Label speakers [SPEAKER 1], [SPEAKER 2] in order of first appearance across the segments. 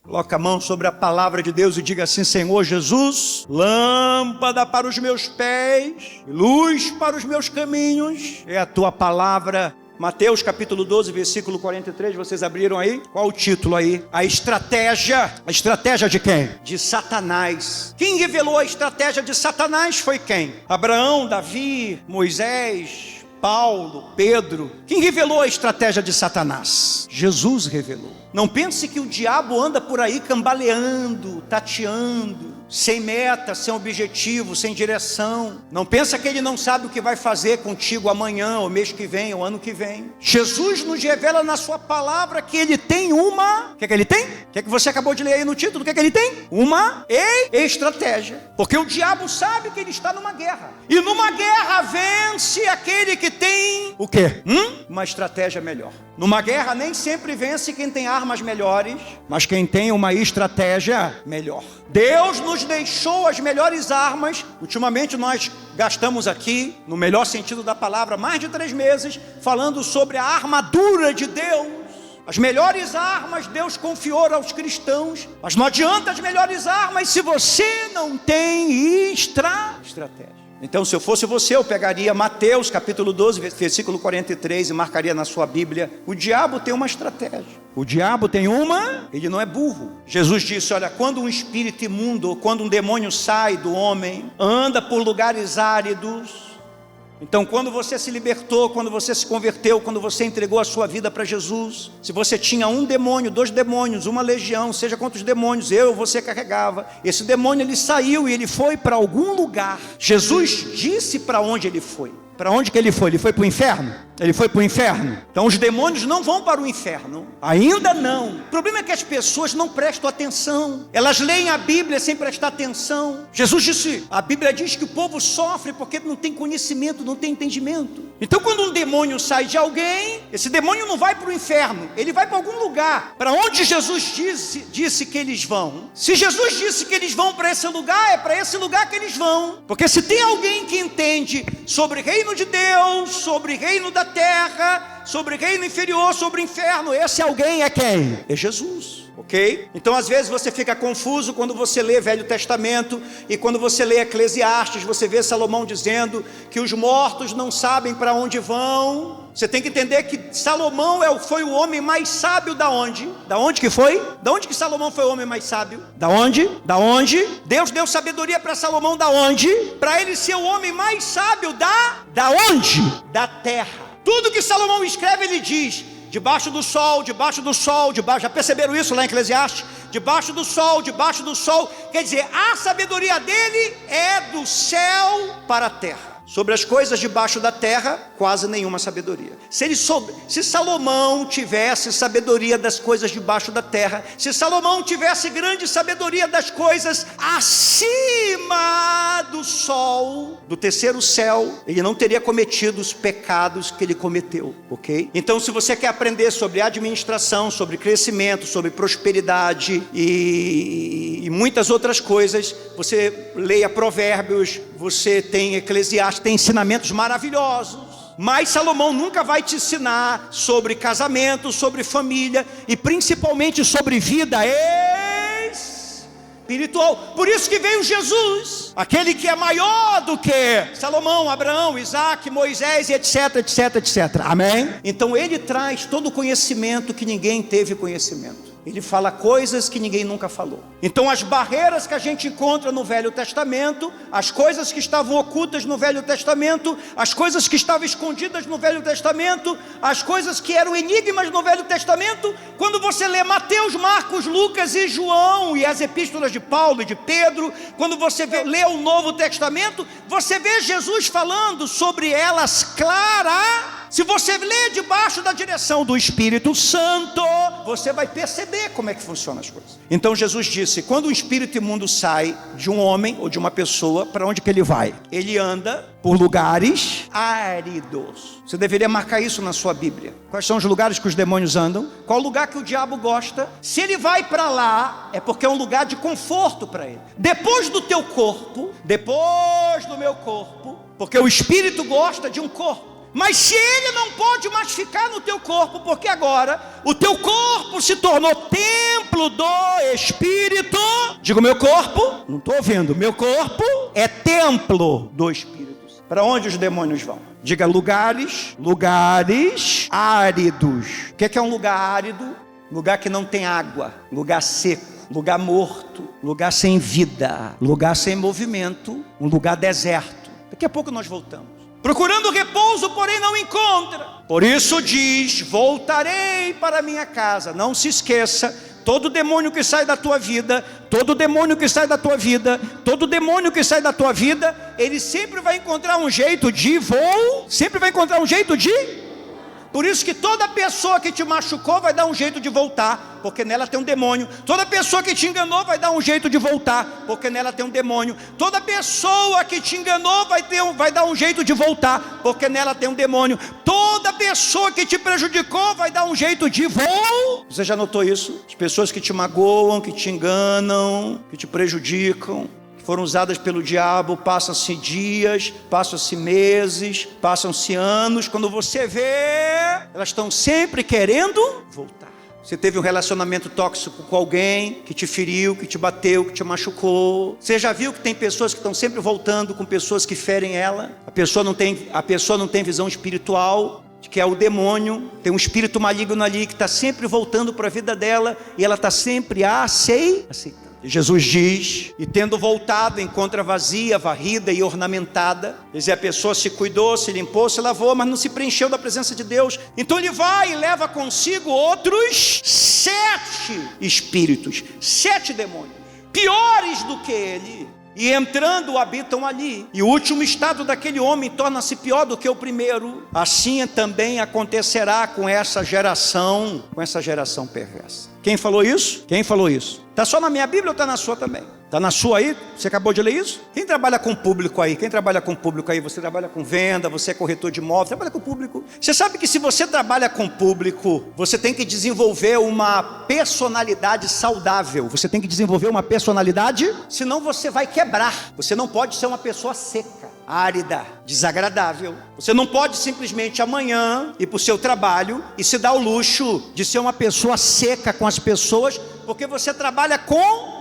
[SPEAKER 1] Coloca a mão sobre a palavra de Deus e diga assim: Senhor Jesus, lâmpada para os meus pés, luz para os meus caminhos, é a tua palavra. Mateus capítulo 12, versículo 43, vocês abriram aí? Qual o título aí? A estratégia de quem? De Satanás. Quem revelou a estratégia de Satanás foi quem? Abraão, Davi, Moisés, Paulo, Pedro. Quem revelou a estratégia de Satanás? Jesus revelou. Não pense que o diabo anda por aí cambaleando, tateando, sem meta, sem objetivo, sem direção. Não pensa que ele não sabe o que vai fazer contigo amanhã, ou mês que vem, ou ano que vem. Jesus nos revela na sua palavra que ele tem uma... O que é que ele tem? O que é que você acabou de ler aí no título? O que é que ele tem? Uma estratégia. Porque o diabo sabe que ele está numa guerra. E numa guerra vence aquele que tem... O quê? Uma estratégia melhor. Numa guerra nem sempre vence quem tem armas melhores, mas quem tem uma estratégia melhor. Deus nos deixou as melhores armas. Ultimamente nós gastamos aqui, no melhor sentido da palavra, mais de 3 meses falando sobre a armadura de Deus. As melhores armas Deus confiou aos cristãos, mas não adianta as melhores armas se você não tem estratégia. Então, se eu fosse você, eu pegaria Mateus capítulo 12, versículo 43 e marcaria na sua Bíblia. O diabo tem uma estratégia. O diabo tem uma, ele não é burro. Jesus disse, olha, quando um espírito imundo, ou quando um demônio sai do homem, anda por lugares áridos. Então, quando você se libertou, quando você se converteu, quando você entregou a sua vida para Jesus, se você tinha um demônio, 2 demônios, uma legião, seja quantos demônios eu ou você carregava, esse demônio ele saiu e ele foi para algum lugar. Jesus disse para onde ele foi. Para onde que ele foi? Ele foi para o inferno? Ele foi para o inferno. Então os demônios não vão para o inferno. Ainda não. O problema é que as pessoas não prestam atenção. Elas leem a Bíblia sem prestar atenção. Jesus disse, a Bíblia diz que o povo sofre porque não tem conhecimento, não tem entendimento. Então quando um demônio sai de alguém, esse demônio não vai para o inferno. Ele vai para algum lugar. Para onde Jesus disse que eles vão. Se Jesus disse que eles vão para esse lugar, é para esse lugar que eles vão. Porque se tem alguém que entende sobre reino de Deus, sobre reino da terra, sobre reino inferior, sobre inferno, esse alguém é quem? É Jesus, ok? Então às vezes você fica confuso quando você lê Velho Testamento e quando você lê Eclesiastes, você vê Salomão dizendo que os mortos não sabem para onde vão. Você tem que entender que Salomão foi o homem mais sábio da onde? Da onde que foi? Da onde que Salomão foi o homem mais sábio? Da onde? Da onde? Deus deu sabedoria para Salomão da onde? Para ele ser o homem mais sábio da onde? Da terra. Tudo que Salomão escreve ele diz, debaixo do sol, debaixo do sol, debaixo. Já perceberam isso lá em Eclesiastes? Debaixo do sol, quer dizer, a sabedoria dele é do céu para a terra. Sobre as coisas debaixo da terra, quase nenhuma sabedoria. Se Salomão tivesse sabedoria das coisas debaixo da terra, se Salomão tivesse grande sabedoria das coisas acima do sol, do terceiro céu, ele não teria cometido os pecados que ele cometeu, ok? Então, se você quer aprender sobre administração, sobre crescimento, sobre prosperidade e muitas outras coisas, você leia Provérbios, você tem Eclesiastes, tem ensinamentos maravilhosos. Mas Salomão nunca vai te ensinar sobre casamento, sobre família e principalmente sobre vida espiritual. Por isso que veio Jesus, aquele que é maior do que Salomão, Abraão, Isaac, Moisés e etc, etc, etc. Amém? Então ele traz todo o conhecimento que ninguém teve conhecimento. Ele fala coisas que ninguém nunca falou. Então as barreiras que a gente encontra no Velho Testamento, as coisas que estavam ocultas no Velho Testamento, as coisas que estavam escondidas no Velho Testamento, as coisas que eram enigmas no Velho Testamento, quando você lê Mateus, Marcos, Lucas e João e as epístolas de Paulo e de Pedro, quando você lê o Novo Testamento, você vê Jesus falando sobre elas claramente. Se você lê debaixo da direção do Espírito Santo, você vai perceber como é que funcionam as coisas. Então Jesus disse, quando o espírito imundo sai de um homem ou de uma pessoa, para onde que ele vai? Ele anda por lugares áridos. Você deveria marcar isso na sua Bíblia. Quais são os lugares que os demônios andam? Qual lugar que o diabo gosta? Se ele vai para lá, é porque é um lugar de conforto para ele. Depois do teu corpo, depois do meu corpo, porque o espírito gosta de um corpo. Mas se ele não pode mais ficar no teu corpo, porque agora o teu corpo se tornou templo do Espírito. Digo, meu corpo, não estou ouvindo, meu corpo é templo do Espírito. Para onde os demônios vão? Diga, lugares áridos. O que é um lugar árido? Lugar que não tem água, lugar seco, lugar morto, lugar sem vida, lugar sem movimento, um lugar deserto. Daqui a pouco nós voltamos. Procurando repouso, porém não encontra. Por isso diz, voltarei para minha casa. Não se esqueça, todo demônio que sai da tua vida, todo demônio que sai da tua vida, todo demônio que sai da tua vida, ele sempre vai encontrar um jeito de sempre vai encontrar um jeito de... Por isso que toda pessoa que te machucou vai dar um jeito de voltar, porque nela tem um demônio. Toda pessoa que te enganou vai dar um jeito de voltar, porque nela tem um demônio. Toda pessoa que te enganou vai dar um jeito de voltar, porque nela tem um demônio. Toda pessoa que te prejudicou vai dar um jeito de voltar. Você já notou isso? As pessoas que te magoam, que te enganam, que te prejudicam, foram usadas pelo diabo, passam-se dias, passam-se meses, passam-se anos. Quando você vê, elas estão sempre querendo voltar. Você teve um relacionamento tóxico com alguém que te feriu, que te bateu, que te machucou. Você já viu que tem pessoas que estão sempre voltando com pessoas que ferem ela? A pessoa não tem visão espiritual, de que é o demônio, tem um espírito maligno ali que está sempre voltando para a vida dela e ela está sempre aceitando. E Jesus diz, e tendo voltado, encontra vazia, varrida e ornamentada. Quer dizer, a pessoa se cuidou, se limpou, se lavou, mas não se preencheu da presença de Deus. Então ele vai e leva consigo outros 7 espíritos, 7 demônios, piores do que ele. E entrando habitam ali. E o último estado daquele homem torna-se pior do que o primeiro. Assim também acontecerá com essa geração perversa. Quem falou isso? Quem falou isso? Está só na minha Bíblia ou está na sua também? Está na sua aí? Você acabou de ler isso? Quem trabalha com público aí? Quem trabalha com público aí? Você trabalha com venda, você é corretor de imóveis, trabalha com público. Você sabe que se você trabalha com público, você tem que desenvolver uma personalidade saudável. Você tem que desenvolver uma personalidade, senão você vai quebrar. Você não pode ser uma pessoa seca, árida, desagradável. Você não pode simplesmente amanhã ir para o seu trabalho e se dar o luxo de ser uma pessoa seca com as pessoas, porque você trabalha com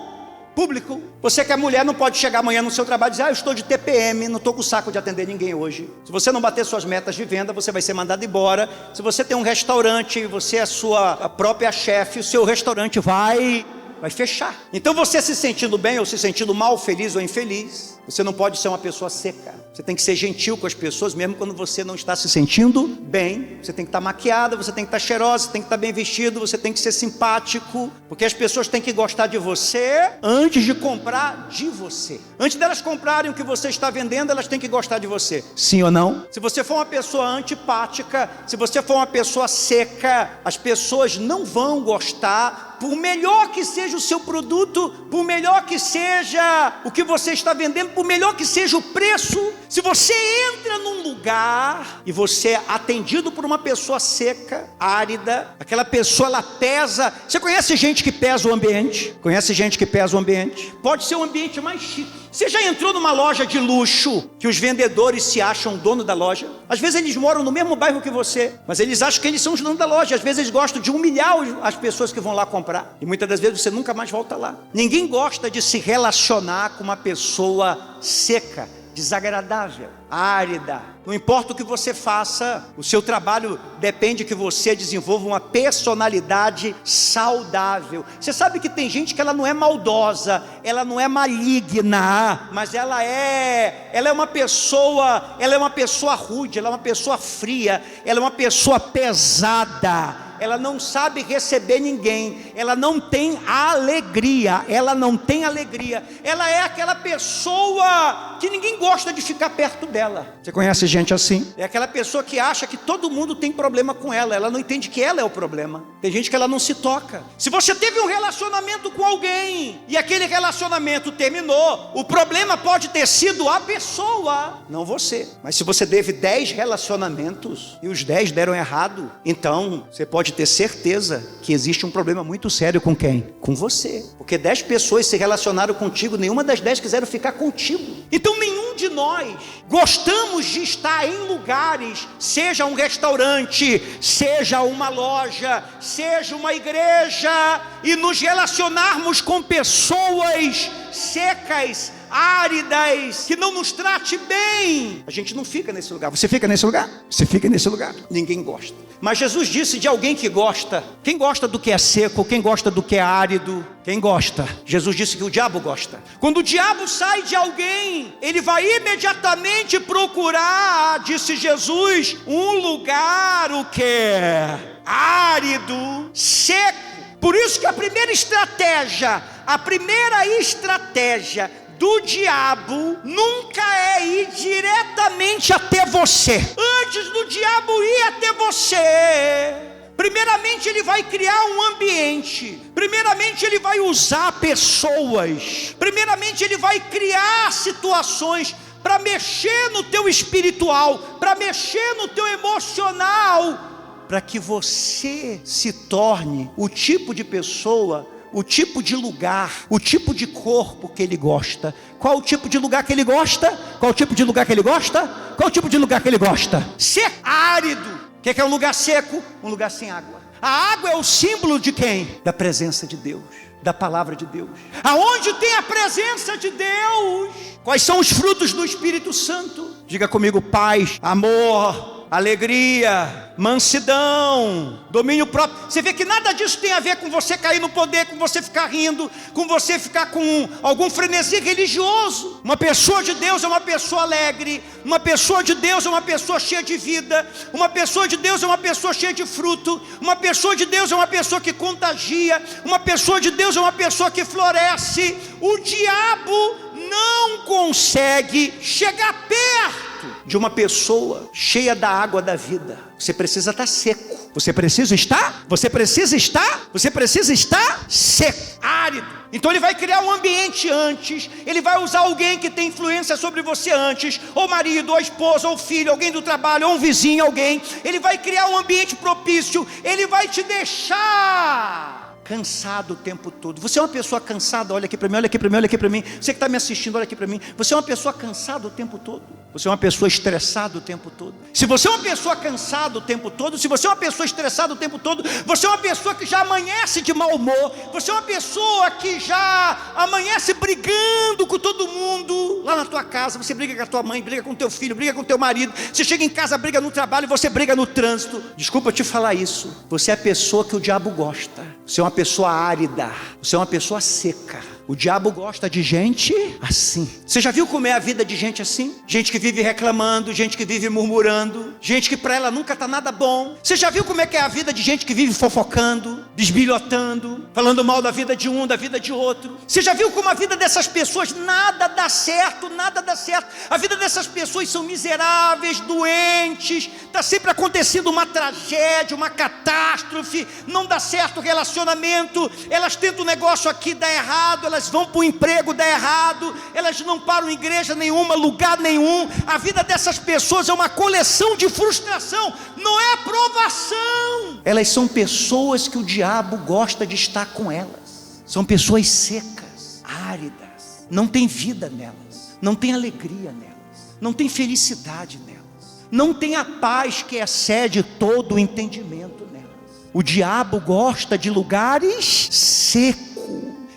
[SPEAKER 1] público. Você que é mulher não pode chegar amanhã no seu trabalho e dizer, eu estou de TPM, não estou com o saco de atender ninguém hoje. Se você não bater suas metas de venda, você vai ser mandado embora. Se você tem um restaurante e você é a sua própria chefe, o seu restaurante vai fechar. Então você se sentindo bem ou se sentindo mal, feliz ou infeliz, você não pode ser uma pessoa seca. Você tem que ser gentil com as pessoas, mesmo quando você não está se sentindo bem. Você tem que estar maquiada, você tem que estar cheirosa, você tem que estar bem vestido, você tem que ser simpático, porque as pessoas têm que gostar de você antes de comprar de você. Antes delas comprarem o que você está vendendo, elas têm que gostar de você. Sim ou não? Se você for uma pessoa antipática, se você for uma pessoa seca, as pessoas não vão gostar. Por melhor que seja o seu produto, por melhor que seja o que você está vendendo, por melhor que seja o preço, se você entra num lugar e você é atendido por uma pessoa seca, árida, aquela pessoa ela pesa. Você conhece gente que pesa o ambiente? Conhece gente que pesa o ambiente? Pode ser o ambiente mais chique. Você já entrou numa loja de luxo que os vendedores se acham dono da loja? Às vezes eles moram no mesmo bairro que você, mas eles acham que eles são os donos da loja. Às vezes eles gostam de humilhar as pessoas que vão lá comprar. E muitas das vezes você nunca mais volta lá. Ninguém gosta de se relacionar com uma pessoa seca, desagradável, árida. Não importa o que você faça, o seu trabalho depende que você desenvolva uma personalidade saudável. Você sabe que tem gente que ela não é maldosa, ela não é maligna, mas ela é uma pessoa rude, ela é uma pessoa fria, ela é uma pessoa pesada. Ela não sabe receber ninguém, ela não tem alegria, ela é aquela pessoa que ninguém gosta de ficar perto dela. Você conhece gente assim? É aquela pessoa que acha que todo mundo tem problema com ela não entende que ela é o problema. Tem gente que ela não se toca. Se você teve um relacionamento com alguém e aquele relacionamento terminou, o problema pode ter sido a pessoa, não você. Mas se você teve 10 relacionamentos e os 10 deram errado, então você pode pode ter certeza que existe um problema muito sério com quem? Com você. Porque 10 pessoas se relacionaram contigo, nenhuma das 10 quiseram ficar contigo. Então nenhum de nós gostamos de estar em lugares, seja um restaurante, seja uma loja, seja uma igreja, e nos relacionarmos com pessoas secas, áridas, que não nos trate bem. A gente não fica nesse lugar. Você fica nesse lugar? Você fica nesse lugar. Ninguém gosta. Mas Jesus disse de alguém que gosta. Quem gosta do que é seco? Quem gosta do que é árido? Quem gosta? Jesus disse que o diabo gosta. Quando o diabo sai de alguém, ele vai imediatamente procurar, disse Jesus, um lugar o quê? Árido, seco. Por isso que a primeira estratégia do diabo nunca é ir diretamente até você. Antes do diabo ir até você, primeiramente ele vai criar um ambiente. Primeiramente ele vai usar pessoas. Primeiramente ele vai criar situações para mexer no teu espiritual, para mexer no teu emocional, para que você se torne o tipo de pessoa, o tipo de lugar, o tipo de corpo que ele gosta. Qual o tipo de lugar que ele gosta? Qual o tipo de lugar que ele gosta? Qual o tipo de lugar que ele gosta? Seco, árido. O que é um lugar seco? Um lugar sem água. A água é o símbolo de quem? Da presença de Deus, da palavra de Deus. Aonde tem a presença de Deus, quais são os frutos do Espírito Santo? Diga comigo: paz, amor, alegria, mansidão, domínio próprio. Você vê que nada disso tem a ver com você cair no poder, com você ficar rindo, com você ficar com algum frenesi religioso. Uma pessoa de Deus é uma pessoa alegre. Uma pessoa de Deus é uma pessoa cheia de vida. Uma pessoa de Deus é uma pessoa cheia de fruto. Uma pessoa de Deus é uma pessoa que contagia. Uma pessoa de Deus é uma pessoa que floresce. O diabo não consegue chegar perto de uma pessoa cheia da água da vida. Você precisa estar seco. Você precisa estar seco, árido. Então ele vai criar um ambiente antes. Ele vai usar alguém que tem influência sobre você antes, ou marido, ou esposa, ou filho, alguém do trabalho, ou um vizinho, alguém. Ele vai criar um ambiente propício. Ele vai te deixar cansado o tempo todo. Você é uma pessoa cansada? Olha aqui para mim, olha aqui para mim, olha aqui para mim. Você que está me assistindo, olha aqui para mim. Você é uma pessoa cansada o tempo todo? Você é uma pessoa estressada o tempo todo? Se você é uma pessoa cansada o tempo todo, se você é uma pessoa estressada o tempo todo, você é uma pessoa que já amanhece de mau humor, você é uma pessoa que já amanhece brigando com todo mundo. Lá na tua casa, você briga com a tua mãe, briga com o teu filho, briga com o teu marido. Você chega em casa, briga no trabalho, você briga no trânsito. Desculpa te falar isso. Você é a pessoa que o diabo gosta. Você é uma pessoa árida, você é uma pessoa seca. O diabo gosta de gente assim. Você já viu como é a vida de gente assim? Gente que vive reclamando, gente que vive murmurando, gente que para ela nunca está nada bom. Você já viu como é que é a vida de gente que vive fofocando, bisbilhotando, falando mal da vida de um, da vida de outro? Você já viu como a vida dessas pessoas nada dá certo, nada dá certo? A vida dessas pessoas são miseráveis, doentes, está sempre acontecendo uma tragédia, uma catástrofe, não dá certo o relacionamento, elas tentam um negócio aqui, dá errado, elas vão para o emprego, dá errado, elas não param em igreja nenhuma, lugar nenhum. A vida dessas pessoas é uma coleção de frustração, não é aprovação. Elas são pessoas que o diabo gosta de estar com elas. São pessoas secas, áridas, não tem vida nelas, não tem alegria nelas, não tem felicidade nelas, não tem a paz que excede todo o entendimento nelas. O diabo gosta de lugares secos.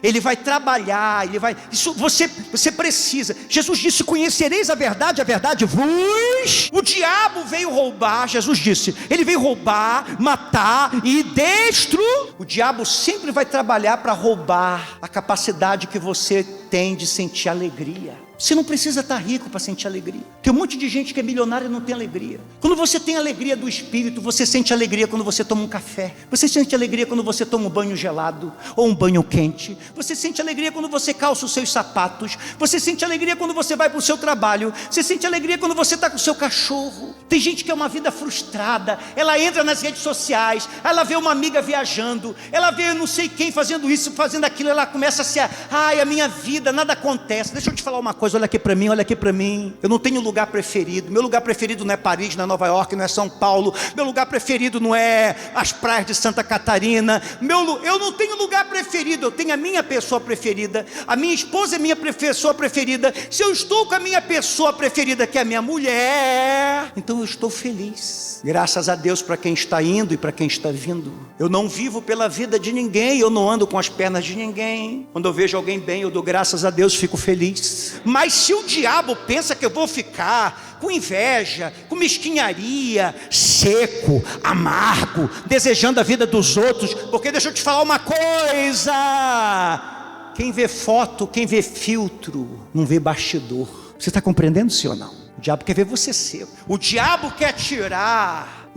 [SPEAKER 1] Ele vai trabalhar, isso você precisa. Jesus disse: conhecereis a verdade vos. O diabo veio roubar, Jesus disse, ele veio roubar, matar e destruir. O diabo sempre vai trabalhar para roubar a capacidade que você tem de sentir alegria. Você não precisa estar rico para sentir alegria. Tem um monte de gente que é milionária e não tem alegria. Quando você tem alegria do espírito, você sente alegria quando você toma um café. Você sente alegria quando você toma um banho gelado ou um banho quente. Você sente alegria quando você calça os seus sapatos. Você sente alegria quando você vai para o seu trabalho. Você sente alegria quando você está com o seu cachorro. Tem gente que é uma vida frustrada. Ela entra nas redes sociais, ela vê uma amiga viajando, ela vê não sei quem fazendo isso, fazendo aquilo. Ela começa a se... ai, a minha vida, nada acontece. Deixa eu te falar uma coisa. coisa, olha aqui para mim, olha aqui para mim. Eu não tenho lugar preferido. Meu lugar preferido não é Paris, não é Nova York, não é São Paulo. Meu lugar preferido não é as praias de Santa Catarina. Eu não tenho lugar preferido, eu tenho a minha pessoa preferida. A minha esposa é minha pessoa preferida. Se eu estou com a minha pessoa preferida, que é a minha mulher, então eu estou feliz. Graças a Deus para quem está indo e para quem está vindo. Eu não vivo pela vida de ninguém, eu não ando com as pernas de ninguém. Quando eu vejo alguém bem, eu dou graças a Deus, fico feliz. Mas se o diabo pensa que eu vou ficar com inveja, com mesquinharia, seco, amargo, desejando a vida dos outros, porque deixa eu te falar uma coisa: quem vê foto, quem vê filtro, não vê bastidor. Você está compreendendo, sim ou não? O diabo quer ver você seco. O diabo quer tirar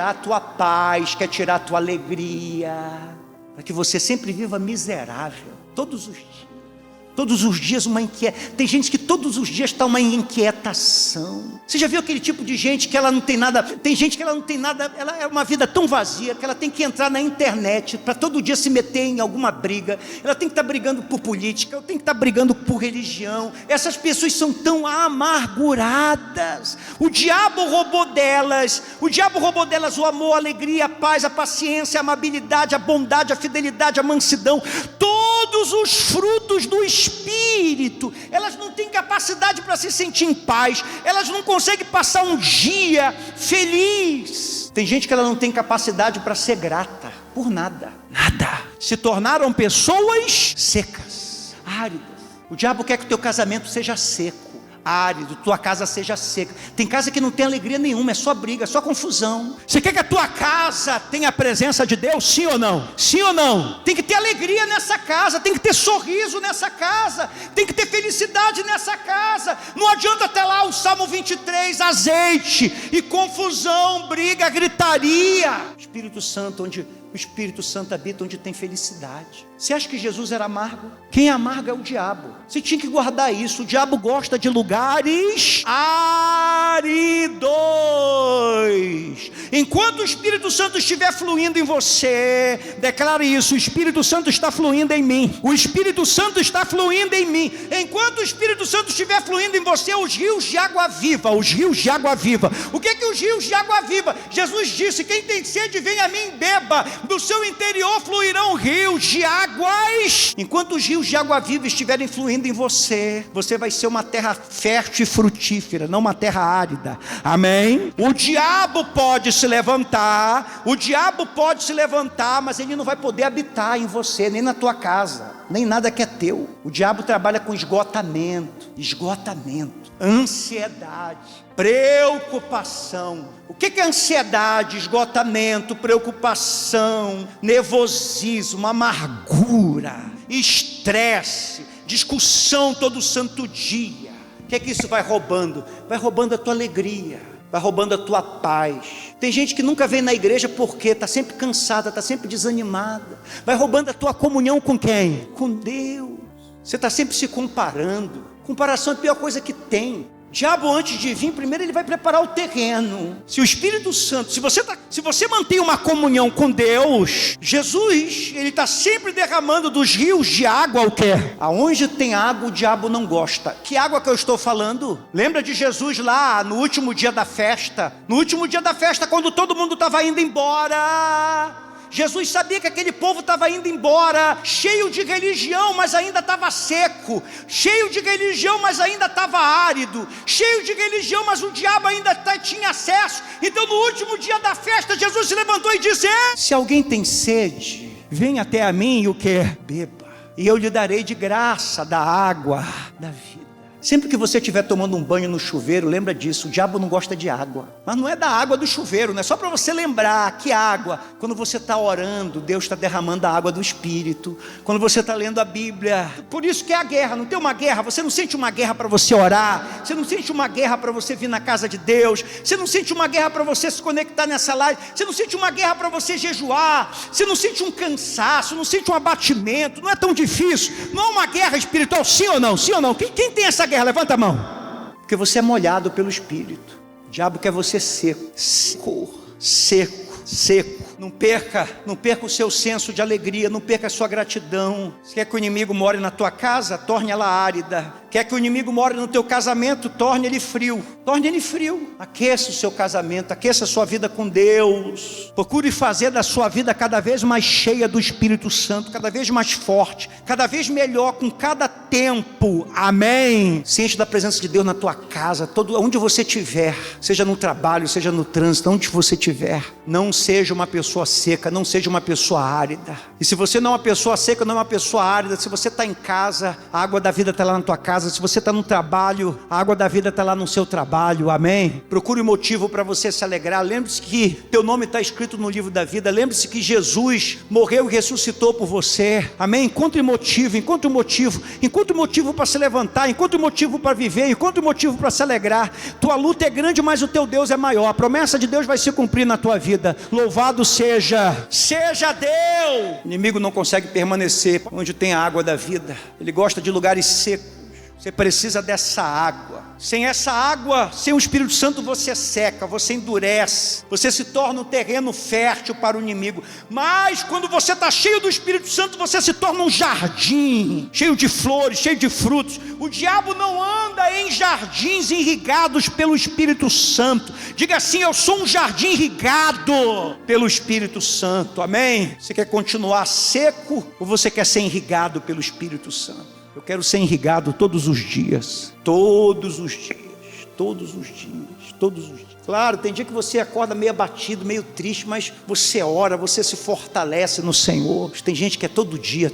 [SPEAKER 1] a tua paz, quer tirar a tua alegria, para que você sempre viva miserável, todos os dias. Todos os dias uma inquietação. Tem gente que todos os dias está uma inquietação. Você já viu aquele tipo de gente que ela não tem nada? Tem gente que ela não tem nada, ela é uma vida tão vazia que ela tem que entrar na internet para todo dia se meter em alguma briga. Ela tem que estar brigando por política, ela tem que estar brigando por religião. Essas pessoas são tão amarguradas. O diabo roubou delas o amor, a alegria, a paz, a paciência, a amabilidade, a bondade, a fidelidade, a mansidão. Todos os frutos do Espírito. Elas não têm capacidade para se sentir em paz. Elas não conseguem passar um dia feliz. Tem gente que ela não tem capacidade para ser grata por nada. Se tornaram pessoas secas, áridas. O diabo quer que o teu casamento seja seco, árido, tua casa seja seca. Tem casa que não tem alegria nenhuma, é só briga, é só confusão. Você quer que a tua casa tenha a presença de Deus? Sim ou não? Sim ou não? Tem que ter alegria nessa casa, tem que ter sorriso nessa casa, tem que ter felicidade nessa casa. Não adianta ter lá o Salmo 23, azeite e confusão, briga, gritaria. Espírito Santo, onde o Espírito Santo habita, onde tem felicidade. Você acha que Jesus era amargo? Quem é amargo é o diabo. Você tinha que guardar isso. O diabo gosta de lugares áridos. Enquanto o Espírito Santo estiver fluindo em você, declare isso: o Espírito Santo está fluindo em mim. O Espírito Santo está fluindo em mim. Enquanto o Espírito Santo estiver fluindo em você, os rios de água viva. Os rios de água viva. O que é os rios de água viva? Jesus disse: quem tem sede, vem a mim e beba. Do seu interior fluirão rios de águas. Enquanto os rios de água viva estiverem fluindo em você, você vai ser uma terra fértil e frutífera, não uma terra árida. Amém? O diabo pode se levantar, mas ele não vai poder habitar em você, nem na tua casa, nem nada que é teu. O diabo trabalha com esgotamento, ansiedade, preocupação. O que é ansiedade, esgotamento, preocupação, nervosismo, amargura, estresse, discussão todo santo dia? O que é que isso vai roubando? Vai roubando a tua alegria, vai roubando a tua paz. Tem gente que nunca vem na igreja porque está sempre cansada, está sempre desanimada. Vai roubando a tua comunhão com quem? Com Deus. Você está sempre se comparando. Comparação é a pior coisa que tem. Diabo, antes de vir, primeiro ele vai preparar o terreno. Se o Espírito Santo, se você mantém uma comunhão com Deus, Jesus, ele está sempre derramando dos rios de água. O quê? Aonde tem água, o diabo não gosta. Que água que eu estou falando? Lembra de Jesus lá no último dia da festa? No último dia da festa, quando todo mundo estava indo embora, Jesus sabia que aquele povo estava indo embora, cheio de religião, mas ainda estava seco, cheio de religião, mas ainda estava árido, cheio de religião, mas o diabo ainda tinha acesso. Então no último dia da festa, Jesus se levantou e disse: se alguém tem sede, vem até a mim e o que? Beba, e eu lhe darei de graça da água da vida. Sempre que você estiver tomando um banho no chuveiro, lembra disso: o diabo não gosta de água. Mas não é da água do chuveiro, não é só para você lembrar que água. Quando você está orando, Deus está derramando a água do Espírito. Quando você está lendo a Bíblia, por isso que é a guerra. Não tem uma guerra, você não sente uma guerra para você orar, você não sente uma guerra para você vir na casa de Deus, você não sente uma guerra para você se conectar nessa live, você não sente uma guerra para você jejuar, você não sente um cansaço, não sente um abatimento. Não é tão difícil, não é uma guerra espiritual. Sim ou não? Sim ou não? Quem tem essa guerra? Levanta a mão. Porque você é molhado pelo Espírito. O diabo quer você seco. Não perca o seu senso de alegria, não perca a sua gratidão. Se quer que o inimigo more na tua casa, torne ela árida. Quer que o inimigo more no teu casamento? Torne ele frio. Torne ele frio. Aqueça o seu casamento, aqueça a sua vida com Deus. Procure fazer da sua vida cada vez mais cheia do Espírito Santo, cada vez mais forte, cada vez melhor com cada tempo. Amém. Se enche da presença de Deus na tua casa, onde você estiver, seja no trabalho, seja no trânsito, onde você estiver. Não seja uma pessoa seca, não seja uma pessoa árida. E se você não é uma pessoa seca, não é uma pessoa árida, se você está em casa, a água da vida está lá na tua casa. Se você está no trabalho, a água da vida está lá no seu trabalho. Amém. Procure um motivo para você se alegrar. Lembre-se que teu nome está escrito no livro da vida. Lembre-se que Jesus morreu e ressuscitou por você. Amém. Encontre motivo para se levantar, encontre motivo para viver, encontre motivo para se alegrar. Tua luta é grande, mas o teu Deus é maior. A promessa de Deus vai se cumprir na tua vida. Louvado seja Deus. O inimigo não consegue permanecer onde tem a água da vida. Ele gosta de lugares secos. Você precisa dessa água. Sem essa água, sem o Espírito Santo, você seca, você endurece, você se torna um terreno fértil para o inimigo. Mas quando você está cheio do Espírito Santo, você se torna um jardim, cheio de flores, cheio de frutos. O diabo não anda em jardins irrigados pelo Espírito Santo. Diga assim: eu sou um jardim irrigado pelo Espírito Santo. Amém? Você quer continuar seco ou você quer ser irrigado pelo Espírito Santo? Eu quero ser irrigado todos os dias. Todos os dias. Claro, tem dia que você acorda meio abatido, meio triste, mas você ora, você se fortalece no Senhor. Tem gente que é todo dia.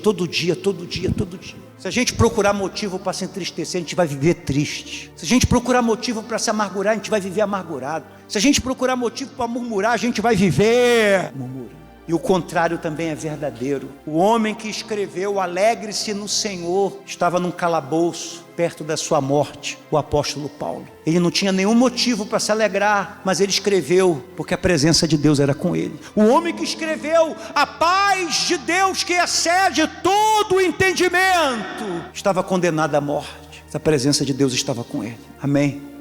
[SPEAKER 1] Se a gente procurar motivo para se entristecer, a gente vai viver triste. Se a gente procurar motivo para se amargurar, a gente vai viver amargurado. Se a gente procurar motivo para murmurar, a gente vai viver murmurando. E o contrário também é verdadeiro. O homem que escreveu "Alegre-se no Senhor" estava num calabouço perto da sua morte, o apóstolo Paulo. Ele não tinha nenhum motivo para se alegrar, mas ele escreveu porque a presença de Deus era com ele. O homem que escreveu "A paz de Deus que excede todo o entendimento" estava condenado à morte. A presença de Deus estava com ele. Amém.